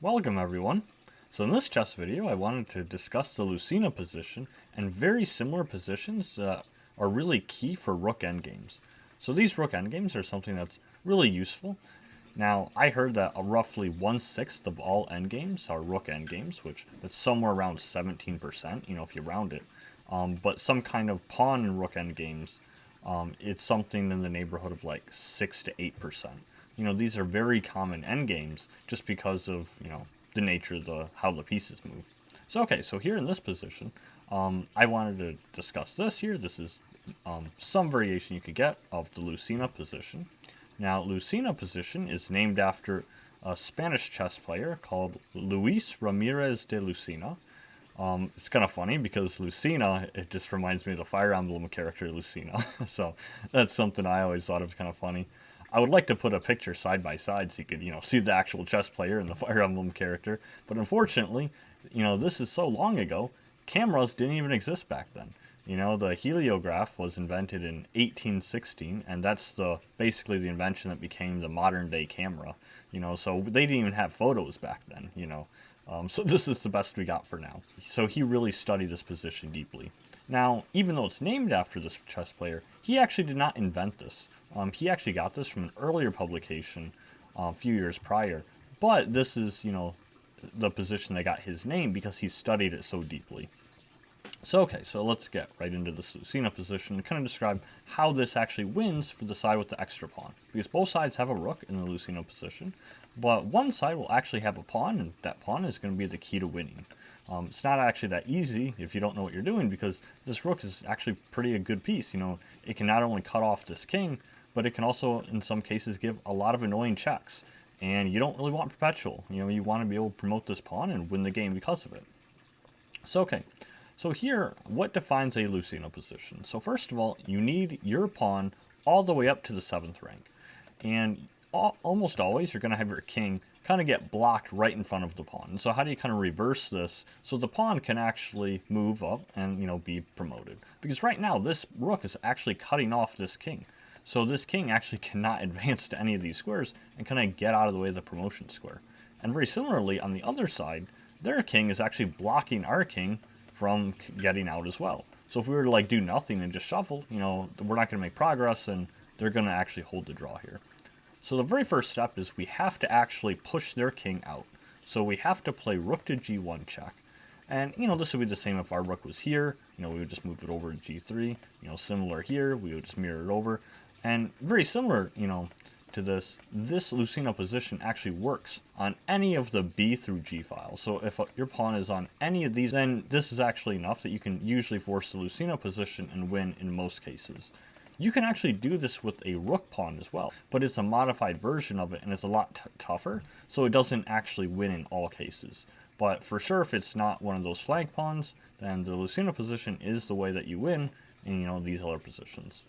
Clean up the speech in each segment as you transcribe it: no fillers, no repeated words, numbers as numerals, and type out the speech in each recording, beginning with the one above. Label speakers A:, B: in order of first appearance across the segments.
A: Welcome everyone. So in this chess video I wanted to discuss the Lucena position and very similar positions that are really key for Rook Endgames. So these Rook Endgames are something that's really useful. Now I heard that roughly 1/6 of all endgames are Rook Endgames, which that's somewhere around 17%, if you round it. But some kind of pawn in Rook Endgames, it's something in the neighborhood of like 6 to 8%. These are very common endgames just because of, the nature of how the pieces move. So here in this position, I wanted to discuss this here. This is some variation you could get of the Lucena position. Now, Lucena position is named after a Spanish chess player called Luis Ramirez de Lucena. It's kind of funny because Lucena, it just reminds me of the Fire Emblem character Lucena. So that's something I always thought of kind of funny. I would like to put a picture side by side so you could, see the actual chess player and the Fire Emblem character. But unfortunately, this is so long ago, cameras didn't even exist back then. The heliograph was invented in 1816, and that's basically the invention that became the modern day camera. So they didn't even have photos back then, so this is the best we got for now. So he really studied this position deeply. Now, even though it's named after this chess player, he actually did not invent this. He actually got this from an earlier publication a few years prior, but this is, the position that got his name because he studied it so deeply. So let's get right into this Lucena position and kind of describe how this actually wins for the side with the extra pawn. Because both sides have a rook in the Lucena position, but one side will actually have a pawn, and that pawn is going to be the key to winning. It's not actually that easy if you don't know what you're doing, because this rook is actually pretty a good piece. It can not only cut off this king, but it can also, in some cases, give a lot of annoying checks. And you don't really want perpetual. You want to be able to promote this pawn and win the game because of it. So here, what defines a Lucena position? So first of all, you need your pawn all the way up to the 7th rank. And almost always, you're going to have your king kind of get blocked right in front of the pawn. And so how do you kind of reverse this so the pawn can actually move up and, be promoted? Because right now, this rook is actually cutting off this king. So this king actually cannot advance to any of these squares and kind of get out of the way of the promotion square. And very similarly, on the other side, their king is actually blocking our king from getting out as well. So if we were to do nothing and just shuffle, we're not going to make progress, and they're going to actually hold the draw here. So the very first step is we have to actually push their king out. So we have to play rook to g1 check. And, this would be the same if our rook was here. We would just move it over to g3. Similar here, we would just mirror it over. And very similar, to this Lucena position actually works on any of the B through G files. So if your pawn is on any of these, then this is actually enough that you can usually force the Lucena position and win in most cases. You can actually do this with a rook pawn as well, but it's a modified version of it, and it's a lot tougher, so it doesn't actually win in all cases. But for sure, if it's not one of those flank pawns, then the Lucena position is the way that you win in, these other positions.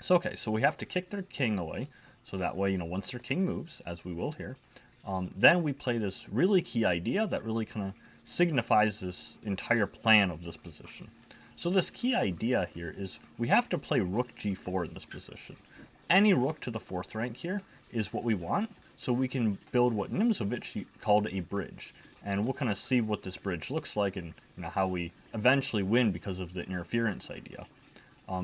A: So we have to kick their king away. So that way, once their king moves, as we will here, then we play this really key idea that really kind of signifies this entire plan of this position. So this key idea here is we have to play rook g4 in this position. Any rook to the 4th rank here is what we want, so we can build what Nimzovich called a bridge. And we'll kind of see what this bridge looks like and how we eventually win because of the interference idea.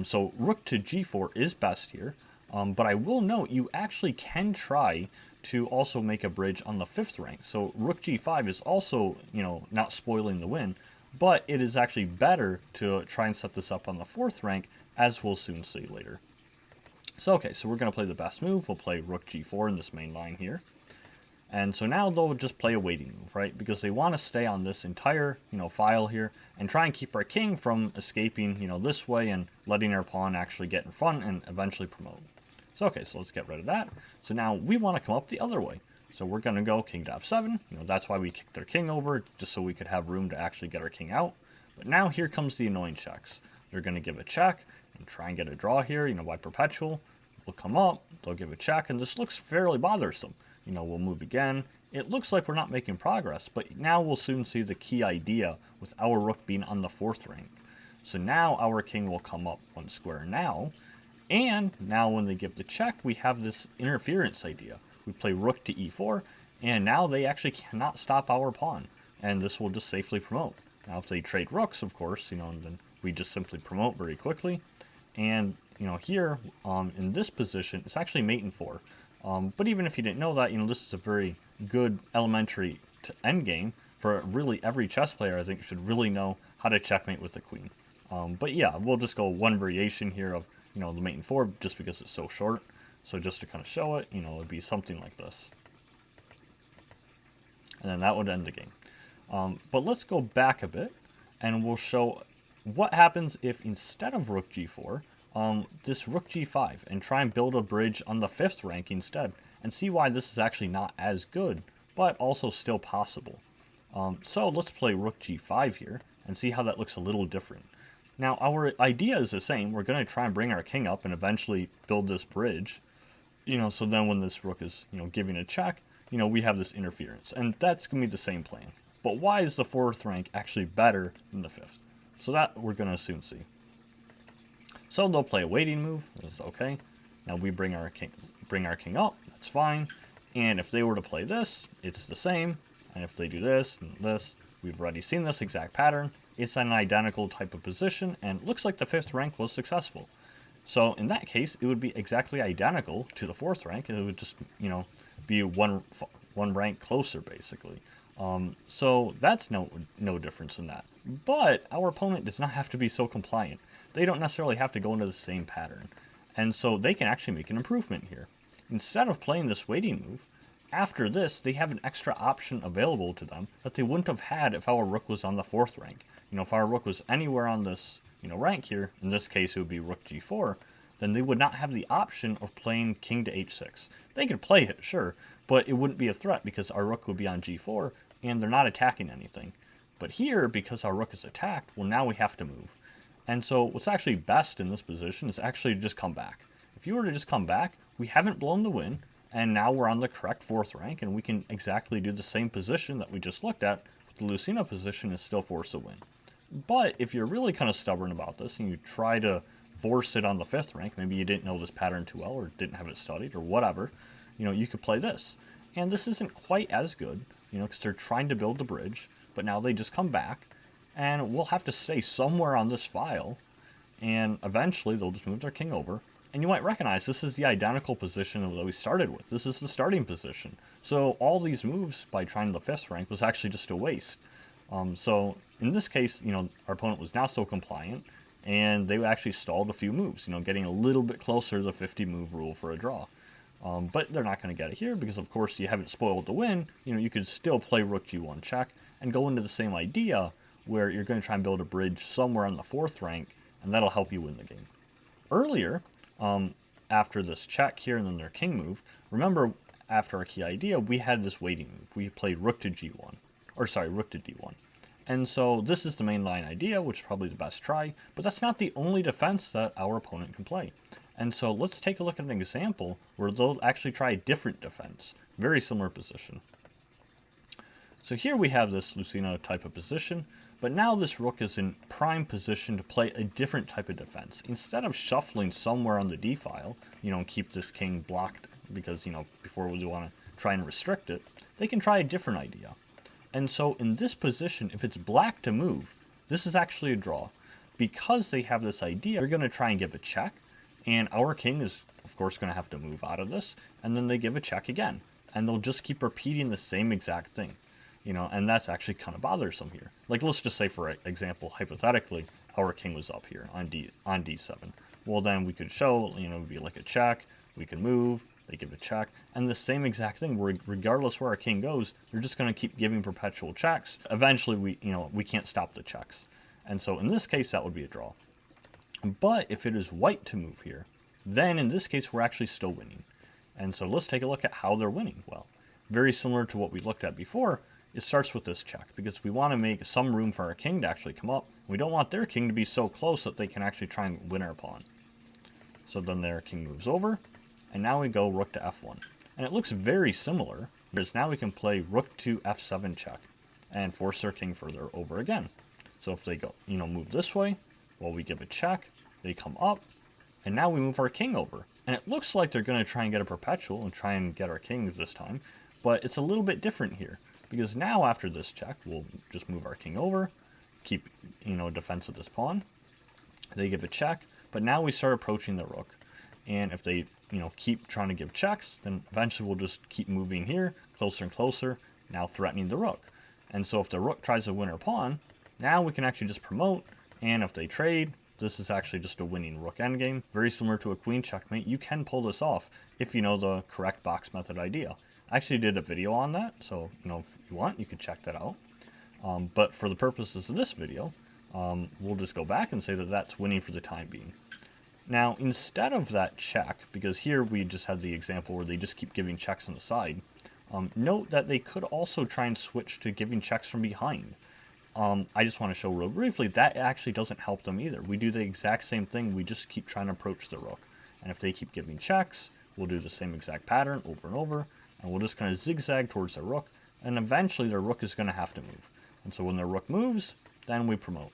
A: So rook to g4 is best here. But I will note you actually can try to also make a bridge on the 5th rank. So rook g5 is also, not spoiling the win, but it is actually better to try and set this up on the 4th rank, as we'll soon see later. So we're going to play the best move. We'll play rook g4 in this main line here. And so now they'll just play a waiting move, right? Because they want to stay on this entire, file here and try and keep our king from escaping, this way and letting our pawn actually get in front and eventually promote. So let's get rid of that. So now we want to come up the other way. So we're going to go king to f7. That's why we kicked their king over, just so we could have room to actually get our king out. But now here comes the annoying checks. They're going to give a check and try and get a draw here, by perpetual. We'll come up, they'll give a check, and this looks fairly bothersome. We'll move again. It looks like we're not making progress, but now we'll soon see the key idea with our rook being on the 4th rank. So now our king will come up one square now. And now when they give the check, we have this interference idea. We play rook to e4, And now they actually cannot stop our pawn, and this will just safely promote. Now if they trade rooks, of course, then we just simply promote very quickly. And here in this position, it's actually mate in 4. But even if you didn't know that, this is a very good elementary endgame for really every chess player. I think should really know how to checkmate with the queen. But yeah, we'll just go one variation here of the mate in 4 just because it's so short. So just to kind of show it, it would be something like this. And then that would end the game. But let's go back a bit, and we'll show what happens if instead of rook g4, this rook g5, and try and build a bridge on the 5th rank instead, and see why this is actually not as good, but also still possible. So let's play rook g5 here, and see how that looks a little different. Now, our idea is the same. We're going to try and bring our king up and eventually build this bridge, so then when this rook is, giving a check, we have this interference, and that's going to be the same plan. But why is the 4th rank actually better than the 5th? So that we're going to soon see. So they'll play a waiting move. That's okay. Now we bring our king up. That's fine. And if they were to play this, it's the same. And if they do this and this, we've already seen this exact pattern. It's an identical type of position, and it looks like the 5th rank was successful. So in that case, it would be exactly identical to the 4th rank. It would just, be one rank closer, basically. So that's no difference in that. But our opponent does not have to be so compliant. They don't necessarily have to go into the same pattern. And so they can actually make an improvement here. Instead of playing this waiting move, after this, they have an extra option available to them that they wouldn't have had if our rook was on the 4th rank. If our rook was anywhere on this, rank here, in this case it would be rook g4, then they would not have the option of playing king to h6. They could play it, sure, but it wouldn't be a threat because our rook would be on g4, and they're not attacking anything. But here, because our rook is attacked, well, now we have to move. And so what's actually best in this position is actually to just come back. If you were to just come back, we haven't blown the win, and now we're on the correct 4th rank, and we can exactly do the same position that we just looked at. The Lucena position is still forced a win. But if you're really kind of stubborn about this, and you try to force it on the 5th rank, maybe you didn't know this pattern too well, or didn't have it studied, or whatever, you could play this. And this isn't quite as good, because they're trying to build the bridge, but now they just come back, and we'll have to stay somewhere on this file, and eventually they'll just move their king over. And you might recognize this is the identical position that we started with. This is the starting position. So all these moves by trying the 5th rank was actually just a waste. So in this case, our opponent was not so compliant, and they actually stalled a few moves, getting a little bit closer to the 50 move rule for a draw. But they're not going to get it here because, of course, you haven't spoiled the win. You could still play rook g1 check and go into the same idea where you're going to try and build a bridge somewhere on the 4th rank, and that'll help you win the game. Earlier, after this check here and then their king move, remember after our key idea, we had this waiting move. We played rook to g1, or sorry, rook to d1. And so this is the main line idea, which is probably the best try, but that's not the only defense that our opponent can play. And so let's take a look at an example where they'll actually try a different defense. Very similar position. So here we have this Lucena type of position, but now this rook is in prime position to play a different type of defense. Instead of shuffling somewhere on the d file, and keep this king blocked because, before we want to try and restrict it, they can try a different idea. And so in this position, if it's black to move, this is actually a draw. Because they have this idea, they're going to try and give a check, and our king is, of course, going to have to move out of this, and then they give a check again. And they'll just keep repeating the same exact thing. And that's actually kind of bothersome here. Like, let's just say, for example, hypothetically, our king was up here on d7. Well, then we could show, it would be like a check, we could move, they give a check, and the same exact thing, where regardless where our king goes, they're just going to keep giving perpetual checks. Eventually, we can't stop the checks. And so in this case, that would be a draw. But if it is white to move here, then in this case, we're actually still winning. And so let's take a look at how they're winning. Well, very similar to what we looked at before, it starts with this check, because we want to make some room for our king to actually come up. We don't want their king to be so close that they can actually try and win our pawn. So then their king moves over, and now we go rook to f1. And it looks very similar, because now we can play rook to f7 check, and force their king further over again. So if they go, move this way, well, we give a check, they come up, and now we move our king over. And it looks like they're going to try and get a perpetual and try and get our kings this time. but it's a little bit different here, because now after this check, we'll just move our king over, keep, defense of this pawn. They give a check, but now we start approaching the rook. And if they, keep trying to give checks, then eventually we'll just keep moving here, closer and closer, now threatening the rook. And so if the rook tries to win our pawn, now we can actually just promote, and if they trade, this is actually just a winning rook endgame. Very similar to a queen checkmate. You can pull this off if you know the correct box method idea. I actually did a video on that, so, if you want, you can check that out. But for the purposes of this video, we'll just go back and say that that's winning for the time being. Now, instead of that check, because here we just had the example where they just keep giving checks on the side, note that they could also try and switch to giving checks from behind. I just want to show real briefly, that actually doesn't help them either. We do the exact same thing, we just keep trying to approach the rook. And if they keep giving checks, we'll do the same exact pattern over and over, and we'll just kind of zigzag towards the rook, and eventually their rook is going to have to move. And so when their rook moves, then we promote.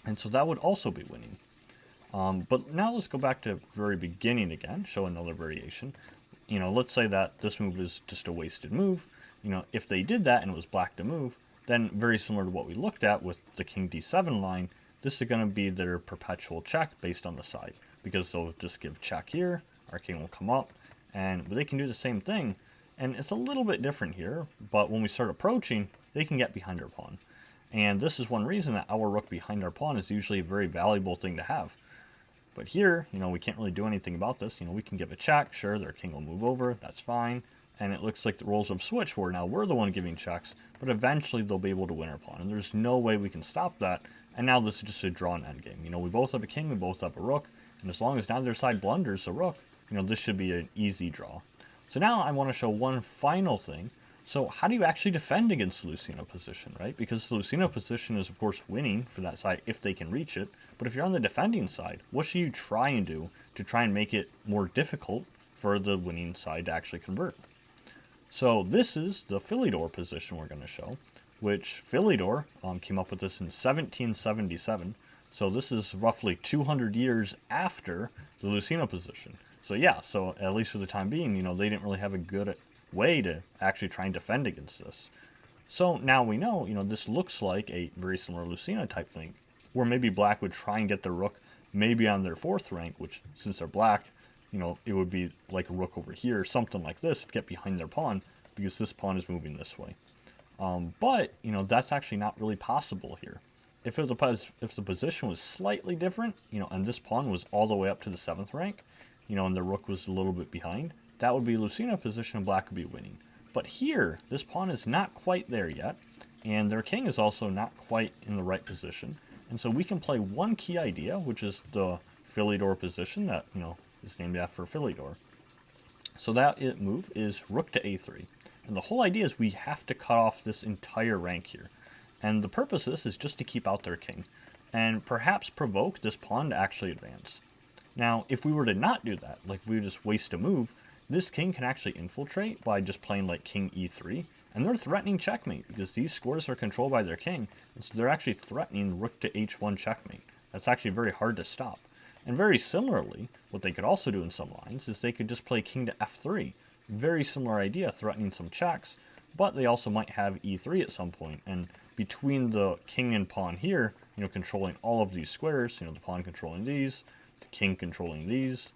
A: And so that would also be winning. But now let's go back to very beginning again, show another variation. Let's say that this move is just a wasted move. If they did that and it was black to move, then very similar to what we looked at with the king d7 line, this is going to be their perpetual check based on the side. Because they'll just give check here, our king will come up, and they can do the same thing. And it's a little bit different here, but when we start approaching, they can get behind our pawn. And this is one reason that our rook behind our pawn is usually a very valuable thing to have. But here, we can't really do anything about this. We can give a check, sure, their king will move over, that's fine. And it looks like the roles have switched where now we're the one giving checks, but eventually they'll be able to win our pawn. And there's no way we can stop that. And now this is just a drawn endgame. We both have a king, we both have a rook, and as long as neither side blunders the rook, this should be an easy draw. So now I want to show one final thing. So how do you actually defend against the Lucena position, right? Because the Lucena position is, of course, winning for that side if they can reach it. But if you're on the defending side, what should you try and do to try and make it more difficult for the winning side to actually convert? So this is the Philidor position we're going to show, which Philidor came up with this in 1777. So this is roughly 200 years after the Lucena position. So yeah, so at least for the time being, they didn't really have a good way to actually try and defend against this. So now we know, this looks like a very similar Lucena type thing, where maybe black would try and get the rook maybe on their 4th rank, which since they're black, it would be like a rook over here, something like this, to get behind their pawn, because this pawn is moving this way. But, that's actually not really possible here. If the position was slightly different, and this pawn was all the way up to the 7th rank, and the rook was a little bit behind, that would be Lucena position and black would be winning. But here, this pawn is not quite there yet, and their king is also not quite in the right position. And so we can play one key idea, which is the Philidor position that, is named after Philidor. So that move is rook to a3. And the whole idea is we have to cut off this entire rank here. And the purpose of this is just to keep out their king, and perhaps provoke this pawn to actually advance. Now, if we were to not do that, like if we just waste a move, this king can actually infiltrate by just playing like king e3, and they're threatening checkmate because these squares are controlled by their king, and so they're actually threatening rook to h1 checkmate. That's actually very hard to stop. And very similarly, what they could also do in some lines is they could just play king to f3. Very similar idea, threatening some checks, but they also might have e3 at some point, and between the king and pawn here, controlling all of these squares, the pawn controlling these, the king controlling these,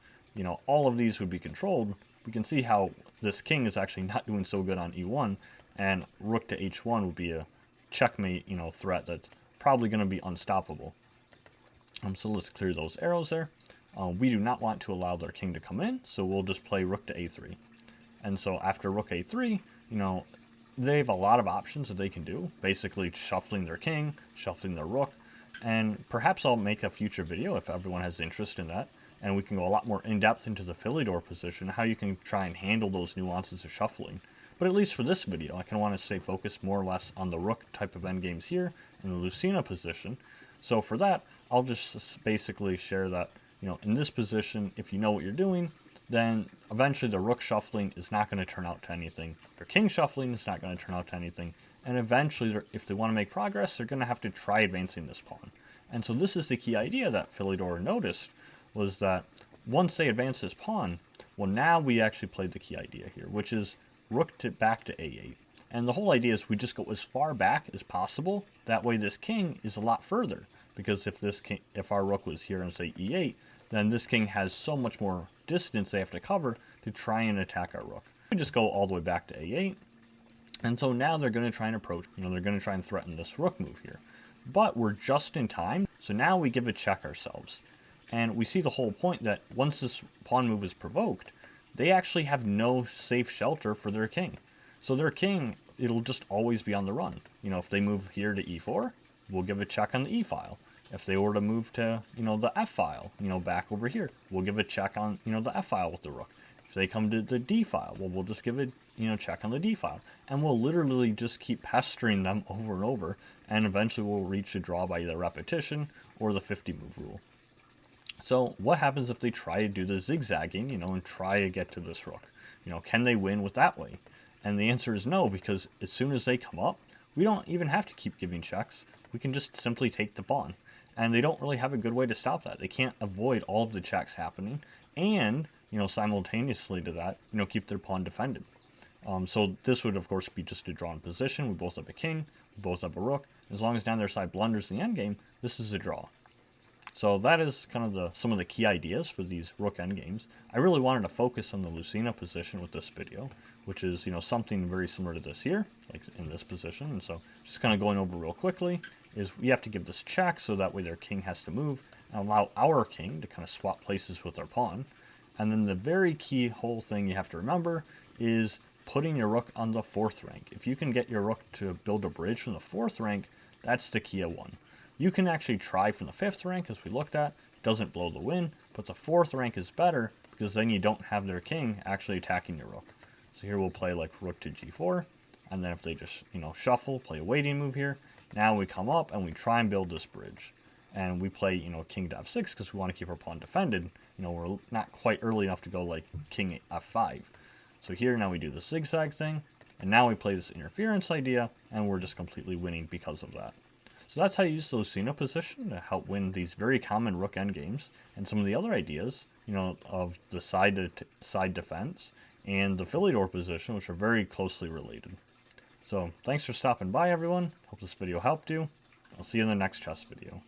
A: all of these would be controlled. We can see how this king is actually not doing so good on e1, and rook to h1 would be a checkmate, threat that's probably going to be unstoppable. So let's clear those arrows there. We do not want to allow their king to come in, so we'll just play rook to a3. And so after rook a3, they have a lot of options that they can do, basically shuffling their king, shuffling their rook, and perhaps I'll make a future video if everyone has interest in that, and we can go a lot more in-depth into the Philidor position, how you can try and handle those nuances of shuffling. But at least for this video, I kind of want to stay focused more or less on the rook type of endgames here, and the Lucena position. So for that, I'll just basically share that, in this position, if you know what you're doing, then eventually the rook shuffling is not going to turn out to anything. Their king shuffling is not going to turn out to anything. And eventually, if they want to make progress, they're going to have to try advancing this pawn. And so this is the key idea that Philidor noticed, was that once they advance this pawn, well, now we actually played the key idea here, which is back to a8. And the whole idea is we just go as far back as possible. That way this king is a lot further. Because if our rook was here and say e8, then this king has so much more distance they have to cover to try and attack our rook. We just go all the way back to a8. And so now they're going to try and approach, they're going to try and threaten this rook move here. But we're just in time, so now we give a check ourselves. And we see the whole point that once this pawn move is provoked, they actually have no safe shelter for their king. So their king, it'll just always be on the run. If they move here to e4, we'll give a check on the e file. If they were to move to, the f file, back over here, we'll give a check on, the f file with the rook. If they come to the d file, well, we'll just give a, check on the d file. And we'll literally just keep pestering them over and over, and eventually we'll reach a draw by either repetition or the 50 move rule. So what happens if they try to do the zigzagging, and try to get to this rook? Can they win with that way? And the answer is no, because as soon as they come up, we don't even have to keep giving checks. We can just simply take the pawn. And they don't really have a good way to stop that. They can't avoid all of the checks happening, and, simultaneously to that, keep their pawn defended. So this would, of course, be just a drawn position. We both have a king, we both have a rook. As long as neither side blunders the endgame, this is a draw. So that is kind of some of the key ideas for these Rook Endgames. I really wanted to focus on the Lucena position with this video, which is, something very similar to this here, like in this position. And so just kind of going over real quickly is we have to give this check so that way their king has to move and allow our king to kind of swap places with our pawn. And then the very key whole thing you have to remember is putting your rook on the 4th rank. If you can get your rook to build a bridge from the 4th rank, that's the key of one. You can actually try from the 5th rank, as we looked at. Doesn't blow the win, but the 4th rank is better because then you don't have their king actually attacking your rook. So here we'll play like rook to g4, and then if they just, shuffle, play a waiting move here, now we come up and we try and build this bridge. And we play, king to f6 because we want to keep our pawn defended. We're not quite early enough to go like king f5. So here now we do the zigzag thing, and now we play this interference idea, and we're just completely winning because of that. So that's how you use the Lucena position to help win these very common Rook Endgames, and some of the other ideas, of the side defense and the Philidor position, which are very closely related. So thanks for stopping by, everyone. Hope this video helped you. I'll see you in the next chess video.